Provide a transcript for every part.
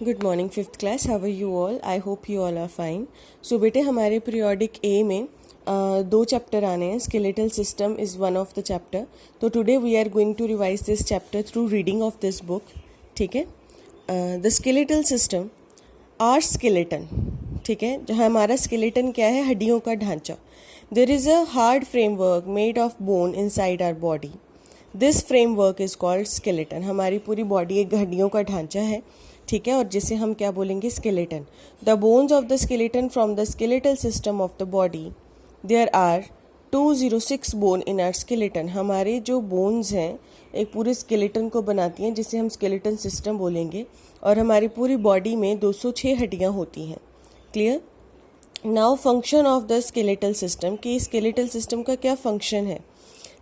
Good morning fifth class, how are you all? I hope you all are fine. So बेटे, हमारे periodic A में दो chapter आने हैं. Skeletal system is one of the chapter. तो today we are going to revise this chapter through reading of this book. ठीक है. The skeletal system are skeleton. ठीक है. जहाँ हमारा स्केलेटन क्या है? हड्डियों का ढांचा. There is a hard framework made of bone inside our body. This framework is called skeleton. हमारी पूरी बॉडी एक हड्डियों का ढांचा है. ठीक है. और जिसे हम क्या बोलेंगे? Skeleton. The bones of the skeleton from the skeletal system of the body. There are 206 bone in our skeleton. हमारे जो बोन्स हैं एक पूरे स्केलेटन को बनाती हैं, जिसे हम स्केलेटन सिस्टम बोलेंगे. और हमारी पूरी बॉडी में 206 हड्डियाँ होती हैं. Clear? Now function of the skeletal system. कि स्केलेटल सिस्टम का क्या फंक्शन है?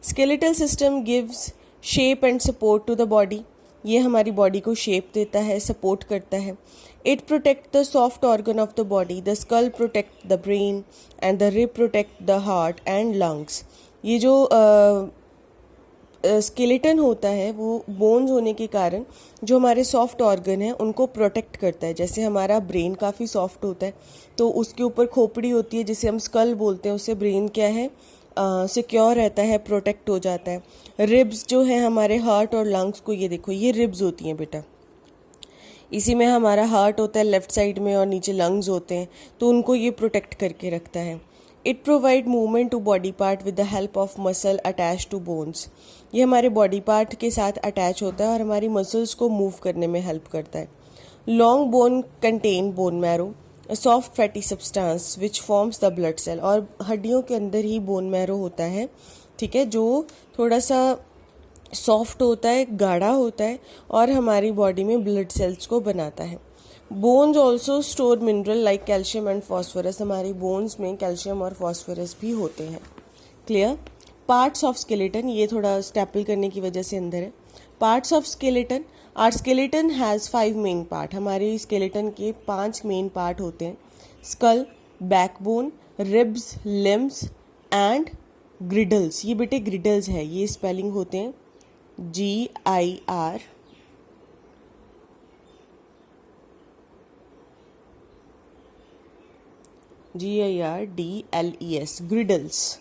Skeletal system gives shape and support to the body. ये हमारी बॉडी को शेप देता है, सपोर्ट करता है. It protect the soft organ of the body. The skull protect the brain and the rib protect the heart and lungs. ये जो skeleton होता है वो बोन्स होने के कारण जो हमारे सॉफ्ट ऑर्गन हैं उनको प्रोटेक्ट करता है. जैसे हमारा ब्रेन काफ़ी सॉफ्ट होता है तो उसके ऊपर खोपड़ी होती है जिसे हम स्कल बोलते हैं. उससे ब्रेन क्या है? सिक्योर रहता है, प्रोटेक्ट हो जाता है. रिब्स जो है हमारे हार्ट और लंग्स को, ये देखो ये रिब्स होती हैं बेटा. इसी में हमारा हार्ट होता है लेफ्ट साइड में और नीचे लंग्स होते हैं, तो उनको ये प्रोटेक्ट करके रखता है. It provide movement to body part with the help of muscle attach to bones. ये हमारे बॉडी पार्ट के साथ अटैच होता है और हमारी मसल्स को मूव करने में हेल्प करता है. Long bone contain bone marrow, soft fatty substance which forms the blood cell. और हड्डियों के अंदर ही बोन मैरो होता है. ठीक है. जो थोड़ा सा सॉफ्ट होता है, गाढ़ा होता है और हमारी बॉडी में ब्लड सेल्स को बनाता है. Bones also store mineral like calcium and phosphorus. हमारी बोन्स में कैल्शियम और फॉस्फोरस भी होते हैं. क्लियर? पार्ट्स ऑफ स्केलेटन, ये थोड़ा स्टेपल करने की वजह से अंदर है. Parts of skeleton. Our skeleton has 5 main part. हमारे स्केलेटन के 5 मेन पार्ट होते हैं. Skull, backbone, ribs, limbs and girdles. ये बेटे ग्रिडल्स है, ये स्पेलिंग होते हैं GIRDLES, ग्रिडल्स.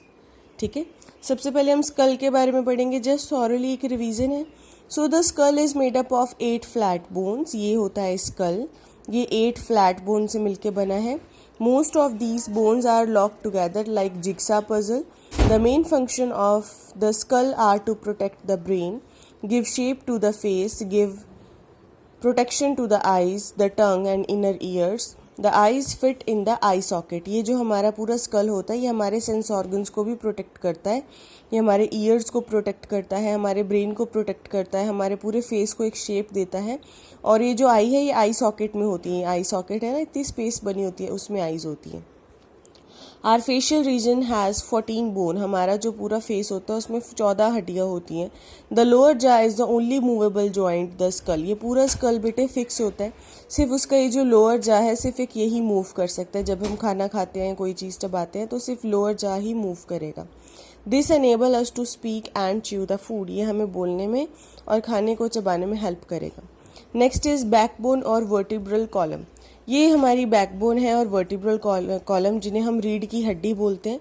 ठीक है. सबसे पहले हम स्कल के बारे में पढ़ेंगे. जस्ट थॉरली एक रिवीजन है. So the skull is made up of 8 flat bones. ये होता है स्कल. ये 8 फ्लैट बोन से मिलके बना है. Most of these bones are lock together like jigsaw puzzle. The main function of the skull are to protect the brain, give shape to the face, give protection to the eyes, the tongue and inner ears. The eyes fit in the eye socket. ये जो हमारा पूरा school होता है ये हमारे sense organs को भी प्रोटेक्ट करता है. ये हमारे ईयर्स को प्रोटेक्ट करता है, हमारे ब्रेन को प्रोटेक्ट करता है, हमारे पूरे फेस को एक शेप देता है. और ये जो आई है ये आई सॉकेट में होती है. आई सॉकेट है ना, इतनी स्पेस बनी होती है, उसमें आईज होती है. Our facial region has 14 bone. हमारा जो पूरा फेस होता है उसमें 14 हड्डियाँ होती हैं. द लोअर जा is the only movable joint the skull. ये पूरा स्कल बेटे फिक्स होता है. सिर्फ उसका ये जो लोअर जा है सिर्फ एक यही मूव कर सकता है. जब हम खाना खाते हैं, कोई चीज़ चबाते हैं तो सिर्फ लोअर जा ही मूव करेगा. This enable us to speak and chew the food. ये हमें बोलने में और खाने को चबाने में हेल्प करेगा. नेक्स्ट इज़ बैकबोन और वर्टिब्रल कॉलम. ये हमारी बैकबोन है और वर्टिब्रल कॉलम जिन्हें हम रीढ़ की हड्डी बोलते हैं.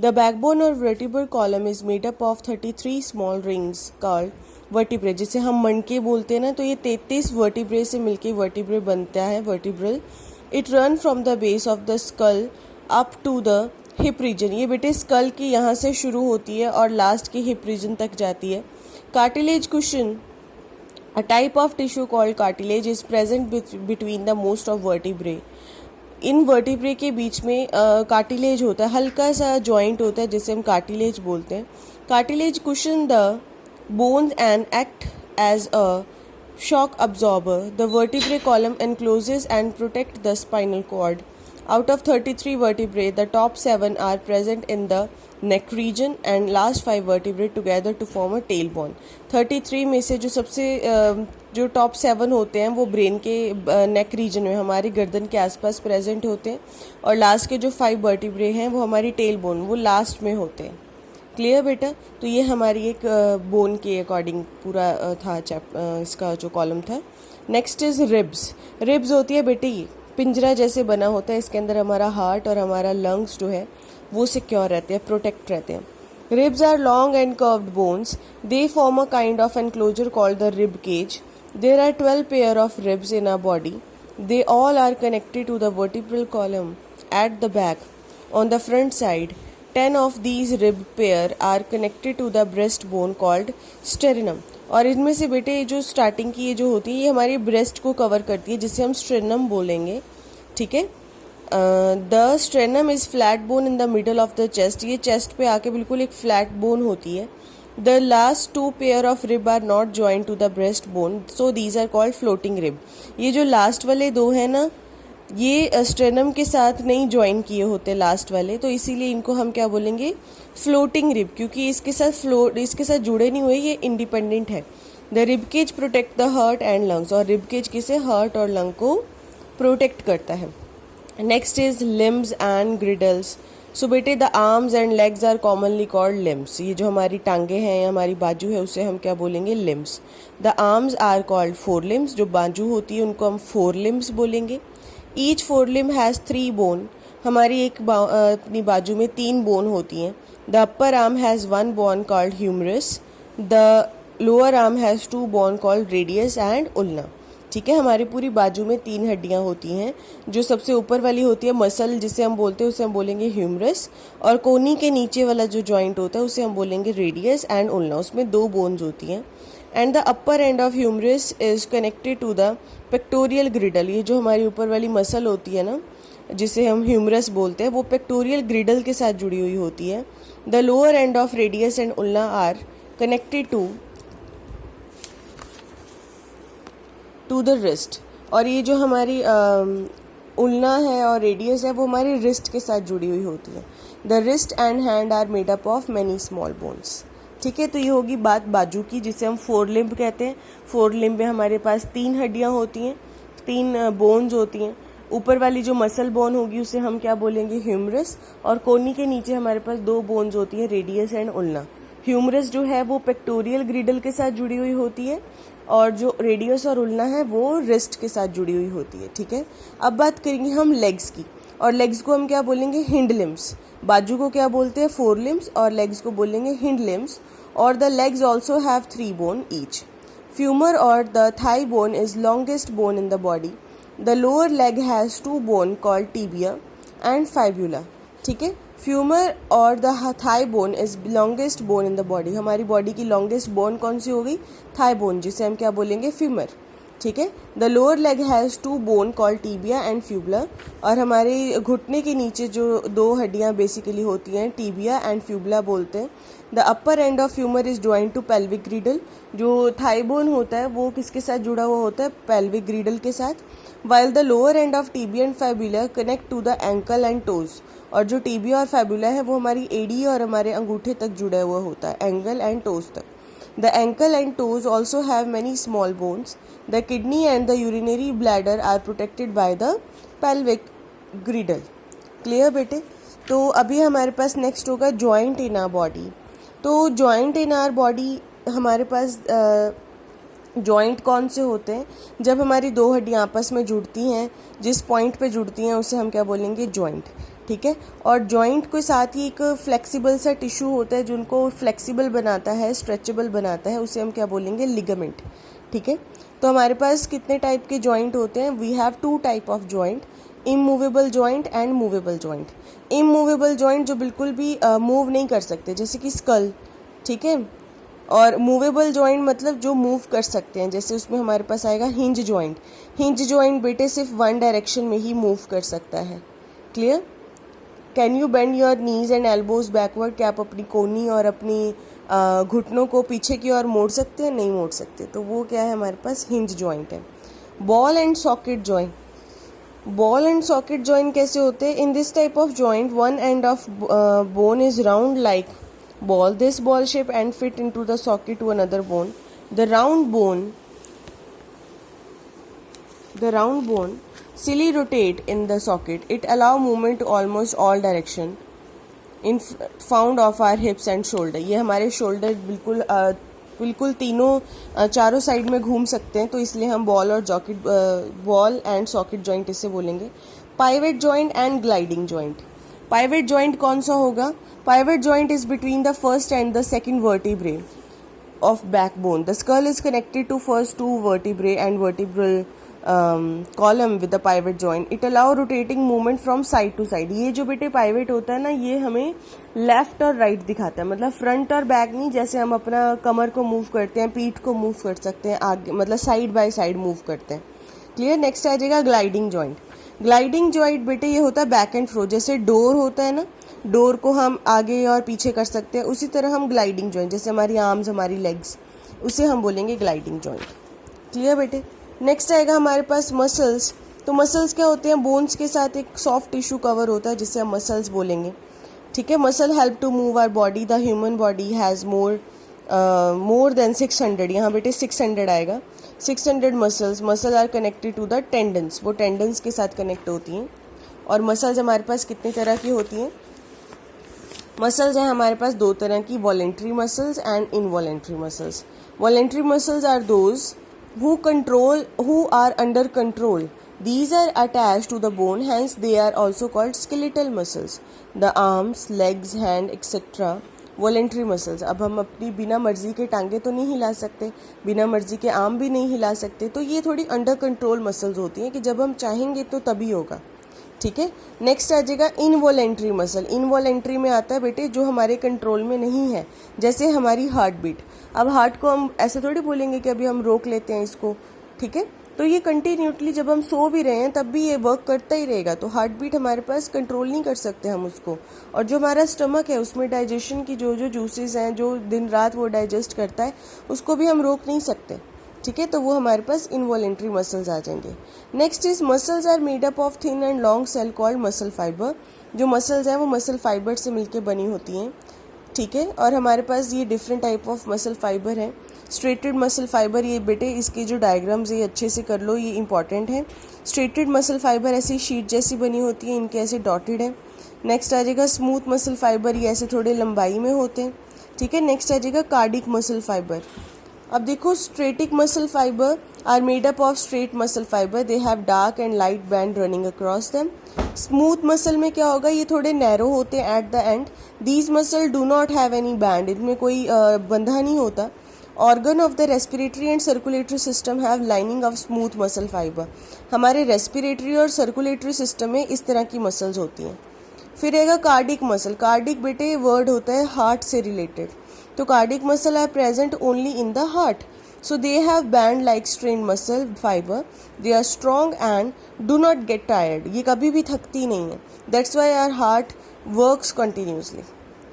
द बैकबोन और vertebral column is made up of 33 small rings called vertebrae. जिसे हम मनके बोलते हैं ना, तो ये 33 वर्टिब्रे से मिलके वर्टिब्रे बनता है, vertebral. It run from the base of the skull up to the hip region. ये बेटे स्कल की यहाँ से शुरू होती है और लास्ट के हिप रीजन तक जाती है. Cartilage cushion, a type of tissue called cartilage is present between the most of vertebrae. In vertebrae के बीच में कार्टिलेज होता है, हल्का सा जॉइंट होता है जिसे हम कार्टिलेज बोलते हैं. Cartilage cushion the bones and act as a shock absorber. The vertebrae column encloses and protect the spinal cord. Out of 33 vertebrae, the top 7 are present in the neck region and last 5 vertebrae together to form a tailbone. 33 में से जो सबसे जो top 7 होते हैं वो brain के neck region में, हमारी गर्दन के आसपास प्रेजेंट होते हैं. और लास्ट के जो 5 वर्टिब्रे हैं वो हमारी टेल बोन, वो लास्ट में होते हैं. क्लियर बेटा? तो ये हमारी एक बोन के अकॉर्डिंग पूरा था इसका जो कॉलम था. Next is ribs. रिब्स होती है बेटे ये पिंजरा जैसे बना होता है, इसके अंदर हमारा हार्ट और हमारा लंग्स जो है वो सिक्योर रहते हैं, प्रोटेक्ट रहते हैं। Ribs are long and curved bones. They form a kind of enclosure called the rib cage. There are 12 pair of ribs in our body. They all are connected to the vertebral column at the back. On the front side, 10 of these rib pair are connected to the breastbone called sternum. और इनमें से बेटे जो starting की ये जो होती है ये हमारी ब्रेस्ट को कवर करती है, जिसे हम स्ट्रेनम बोलेंगे, ठीक है। The sternum is flat bone in the middle of the chest. ये चेस्ट पे आके बिल्कुल एक फ्लैट बोन होती है। The last 2 pair of rib are not joint to the breast bone, so these are called floating rib. ये जो last वाले 2 हैं ना, ये स्ट्रेनम के साथ नहीं ज्वाइन किए होते लास्ट वाले, तो इसीलिए इनको हम क्या बोलेंगे, फ्लोटिंग रिब, क्योंकि इसके साथ जुड़े नहीं हुए, ये इंडिपेंडेंट है। The rib cage protect the heart and lungs. और रिब केज किसे, हार्ट और लंग को प्रोटेक्ट करता है। Next is limbs and girdles. So बेटे the arms and legs are commonly called limbs. ये जो हमारी टांगे हैं या हमारी बाजू है उसे हम क्या बोलेंगे, limbs. The arms are called fore limbs. जो बाजू होती है उनको हम फोर लिम्स बोलेंगे। Each fore limb has 3 bone. हमारी अपनी बाजू में 3 बोन होती हैं। The upper arm has 1 bone called humerus. The lower arm has 2 bone called radius and ulna. ठीक है, हमारी पूरी बाजू में 3 हड्डियां होती हैं। जो सबसे ऊपर वाली होती है मसल जिसे हम बोलते हैं उसे हम बोलेंगे ह्यूमरस, और कोनी के नीचे वाला जो जॉइंट होता है उसे हम बोलेंगे रेडियस एंड उल्ना। उसमें 2 बोन्स होती हैं। And the upper end of humerus is connected to the pectoral girdle. ये जो हमारी ऊपर वाली मसल होती है ना, जिसे हम ह्यूमरस बोलते हैं, वो पेक्टोरियल ग्रिडल के साथ जुड़ी हुई होती है। The lower end of radius and ulna are connected to the wrist. और ये जो हमारी उल्ना है और रेडियस है वो हमारी रिस्ट के साथ जुड़ी हुई होती है। The wrist and hand are made up of many small bones. ठीक है, तो ये होगी बात बाजू की, जिसे हम फोर लिम्ब कहते हैं। फोर लिम्ब में हमारे पास 3 हड्डियां होती हैं, 3 बोन्स होती हैं। ऊपर वाली जो मसल बोन होगी उसे हम क्या बोलेंगे, ह्यूमरस। और कोनी के नीचे हमारे पास 2 बोन्स होती हैं, रेडियस एंड उल्ना। ह्यूमरस जो है वो पेक्टोरियल ग्रिडल के साथ जुड़ी हुई होती है, और जो रेडियस और उल्ना है वो रिस्ट के साथ जुड़ी हुई होती है। ठीक है, अब बात करेंगे हम लेग्स की, और लेग्स को हम क्या बोलेंगे, हिंड लिम्स। बाजू को क्या बोलते हैं, फोर लिम्स, और लेग्स को बोलेंगे हिंड लिम्स। और the legs also have 3 bone each. Femur और the thigh bone is longest bone in the body. The lower leg has 2 bone called tibia and fibula. ठीक है, फ्यूमर और the thigh bone is longest bone in the body. हमारी body की longest bone कौन सी होगी, thigh bone, जिसे हम क्या बोलेंगे, फ्यूमर। ठीक है, the lower leg has 2 bone called tibia and fibula. और हमारे घुटने के नीचे जो 2 हड्डियां बेसिकली होती हैं, टिबिया एंड फ्यूबुला बोलते हैं। The upper end of femur is joint to pelvic girdle. जो थाई बोन होता है वो किसके साथ जुड़ा हुआ होता है, पेल्विक ग्रिडल के साथ। While the lower end of tibia and fibula connect to the ankle and toes. और जो टिबिया और फाइबुला है वो हमारी एडी और हमारे अंगूठे तक जुड़ा हुआ होता है, एंकल एंड टोज तक। The ankle and toes also have many small bones. The kidney and the urinary bladder are protected by the pelvic girdle. Clear बेटे? तो अभी हमारे पास नेक्स्ट होगा जॉइंट इन आवर बॉडी। तो जॉइंट इन आवर बॉडी हमारे पास joint कौन से होते हैं, जब हमारी 2 हड्डियाँ आपस में जुड़ती हैं, जिस पॉइंट पे जुड़ती हैं उसे हम क्या बोलेंगे, जॉइंट। ठीक है, और जॉइंट के साथ ही एक फ्लेक्सिबल सा टिश्यू होता है जो उनको फ्लेक्सिबल बनाता है, स्ट्रेचेबल बनाता है, उसे हम क्या बोलेंगे, लिगामेंट। ठीक है, तो हमारे पास कितने टाइप के जॉइंट होते हैं, we have 2 type of joint, immovable joint and movable joint. Immovable joint जो बिल्कुल भी मूव नहीं कर सकते, जैसे कि स्कल। ठीक है, और मूवेबल जॉइंट मतलब जो मूव कर सकते हैं, जैसे उसमें हमारे पास आएगा हिंज जॉइंट। हिंज जॉइंट बेटे सिर्फ 1 डायरेक्शन में ही मूव कर सकता है। Clear? Can you bend your knees and elbows backward? क्या आप अपनी कोनी और अपनी घुटनों को पीछे की ओर मोड़ सकते हैं? नहीं मोड़ सकते, तो वो क्या है, हमारे पास हिंज जॉइंट है। Ball and socket joint. Ball and socket joint कैसे होते हैं? In this type of joint one end of bone is round like ball. This ball shape and fit into the socket to another bone. The round bone silly rotate in the socket. It allow movement to almost all direction in found of our hips and shoulder. ये हमारे shoulder बिल्कुल बिल्कुल तीनों चारों side में घूम सकते हैं, तो इसलिए हम बॉल एंड सॉकेट जॉइंट इसे बोलेंगे। Pivot joint and gliding joint. Pivot joint कौन सा होगा? Pivot joint is between the first and the second vertebrae of backbone. The skull is connected to first two vertebrae and vertebral column with the pivot joint. It allow rotating movement from side to side. ये जो बेटे pivot होता है ना, ये हमें left और right दिखाता है, मतलब फ्रंट और बैक नहीं। जैसे हम अपना कमर को मूव करते हैं, पीठ को मूव कर सकते हैं आगे, मतलब साइड बाय साइड मूव करते हैं। क्लियर। नेक्स्ट आ जाएगा ग्लाइडिंग जॉइंट। ग्लाइडिंग जॉइंट बेटे ये होता है बैक एंड फ्रो। जैसे डोर होता है ना, डोर को हम आगे और पीछे कर सकते हैं, उसी तरह हम ग्लाइडिंग जॉइंट, जैसे हमारी आर्म्स, हमारी लेग्स, उसे हम बोलेंगे ग्लाइडिंग जॉइंट। क्लियर बेटे। नेक्स्ट आएगा हमारे पास मसल्स। तो मसल्स क्या होते हैं? बोन्स के साथ एक सॉफ्ट टिश्यू कवर होता है, जिसे हम मसल्स बोलेंगे। ठीक है। Muscle help to move our body. The human body has more than 600, यहाँ बेटे 600 आएगा। 600 muscles. Muscle are connected to the tendons, वो टेंडन्स के साथ कनेक्ट होती हैं। और मसल्स हमारे पास कितनी तरह की होती हैं? मसल्स हैं हमारे पास दो तरह की, voluntary muscles and involuntary muscles. Voluntary muscles are those who are under control. These are attached to the bone, hence they are also called skeletal muscles. The arms, legs, hand, etc. Voluntary muscles. अब हम अपनी बिना मर्जी के टांगे तो नहीं हिला सकते, बिना मर्जी के आर्म भी नहीं हिला सकते, तो ये थोड़ी अंडर कंट्रोल मसल्स होती हैं कि जब हम चाहेंगे तो तभी होगा। ठीक है। नेक्स्ट आ जाएगा इनवॉलेंट्री मसल। इनवॉलेंट्री में आता है बेटे जो हमारे कंट्रोल में नहीं है, जैसे हमारी हार्ट बीट। अब हार्ट को हम ऐसे थोड़ी बोलेंगे कि अभी हम रोक लेते हैं इसको। ठीक है। तो ये कंटिन्यूटली जब हम सो भी रहे हैं तब भी ये वर्क करता ही रहेगा। तो हार्ट बीट हमारे पास कंट्रोल नहीं कर सकते हम उसको। और जो हमारा स्टमक है उसमें डाइजेशन की जो जो जूसेस हैं, जो दिन रात वो डाइजेस्ट करता है, उसको भी हम रोक नहीं सकते। ठीक है। तो वो हमारे पास इनवॉलेंट्री मसल्स आ जाएंगे। Next is muscles are made up of thin and long cell called muscle fibre. जो मसल्स हैं वो मसल फाइबर से मिलकर बनी होती हैं। ठीक है। और हमारे पास ये different type of muscle fibre हैं। स्ट्रेटेड मसल फाइबर, ये बेटे इसके जो डायग्राम्स ये अच्छे से कर लो, ये इंपॉर्टेंट है। स्ट्रेटेड मसल फाइबर ऐसी शीट जैसी बनी होती है, इनके ऐसे डॉटेड है। नेक्स्ट आ जाएगा स्मूथ मसल फाइबर, ये ऐसे थोड़े लंबाई में होते हैं। ठीक है। नेक्स्ट आ जाएगा कार्डिक मसल फाइबर। अब देखो, striated muscle fibre are made up of straight muscle fibre, they have dark and light band running across them. Smooth muscle में क्या होगा? ये थोड़े नैरो होते हैं at the end. These muscle do not have any band, इनमें कोई बंधा नहीं होता। Organ of the respiratory and circulatory system have lining of smooth muscle fibre. हमारे रेस्पिरेटरी और सर्कुलेटरी सिस्टम में इस तरह की मसल्स होती हैं। फिर रहेगा कार्डिक मसल। कार्डिक बेटे वर्ड होता है हार्ट से रिलेटेड। तो cardiac muscle are present only in the heart, so they have band like strain muscle fibre, they are strong and do not get tired. ये कभी भी थकती नहीं है, that's why our heart works continuously.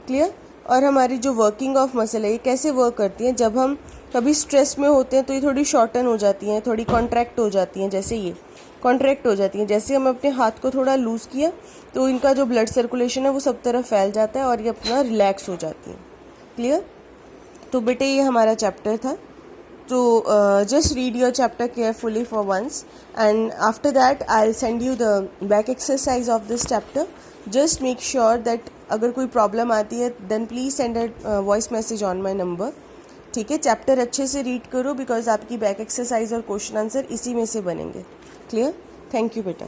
Clear. और हमारी जो working of muscle है ये कैसे वर्क करती है? जब हम कभी स्ट्रेस में होते हैं तो ये थोड़ी शॉर्टन हो जाती हैं, थोड़ी कॉन्ट्रैक्ट हो जाती हैं। जैसे ये कॉन्ट्रैक्ट हो जाती हैं, जैसे हम अपने हाथ को थोड़ा लूज़ किया तो इनका जो ब्लड सर्कुलेशन है वो सब तरफ फैल जाता है और ये अपना रिलैक्स हो जाती हैं। क्लियर। तो बेटे ये हमारा चैप्टर था। तो just read your chapter carefully for once, and after that I'll send you the back exercise of this chapter. Just make sure that अगर कोई प्रॉब्लम आती है then please send a voice message on my number. ठीक है। Chapter अच्छे से read करो, because आपकी बैक एक्सरसाइज और क्वेश्चन आंसर इसी में से बनेंगे। क्लियर। थैंक यू बेटा।